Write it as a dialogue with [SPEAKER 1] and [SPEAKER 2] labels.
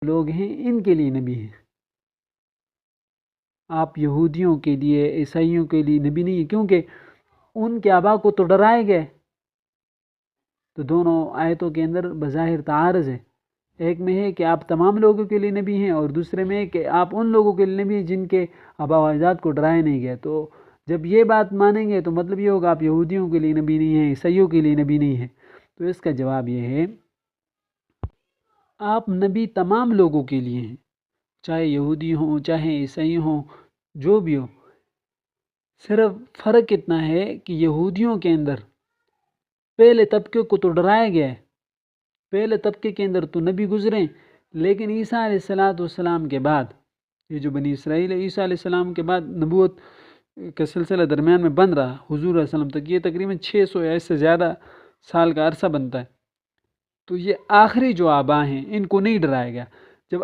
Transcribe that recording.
[SPEAKER 1] لوگ ہیں ان کے لیے نبی ہیں، آپ یہودیوں کے لیے، عیسائیوں کے لیے نبی نہیں ہیں، کیونکہ ان کے آبا کو تو ڈرائے گئے۔ تو دونوں آیتوں کے اندر بظاہر تعارض ہے، ایک میں ہے کہ آپ تمام لوگوں کے لیے نبی ہیں، اور دوسرے میں ہے کہ آپ ان لوگوں کے لیے نبی ہیں جن کے آبا و اجداد کو ڈرایا نہیں گیا۔ تو جب یہ بات مانیں گے تو مطلب یہ ہوگا آپ یہودیوں کے لیے نبی نہیں ہیں، عیسائیوں کے لیے نبی نہیں ہیں۔ تو اس کا جواب یہ ہے آپ نبی تمام لوگوں کے لیے ہیں، چاہے یہودی ہوں، چاہے عیسائی ہوں، جو بھی ہو۔ صرف فرق اتنا ہے کہ یہودیوں کے اندر پہلے طبقے کو تو ڈرایا گیا ہے، پہلے طبقے کے اندر تو نبی گزرے، لیکن عیسیٰ علیہ السلام کے بعد، یہ جو بنی اسرائیل ہے، عیسیٰ علیہ السلام کے بعد نبوت کا سلسلہ درمیان میں بن رہا حضور علیہ السلام تک، یہ تقریباً 600 یا اس سے زیادہ سال کا عرصہ بنتا ہے۔ تو یہ آخری جو آبا ہیں ان کو نہیں ڈرایا گیا۔ جب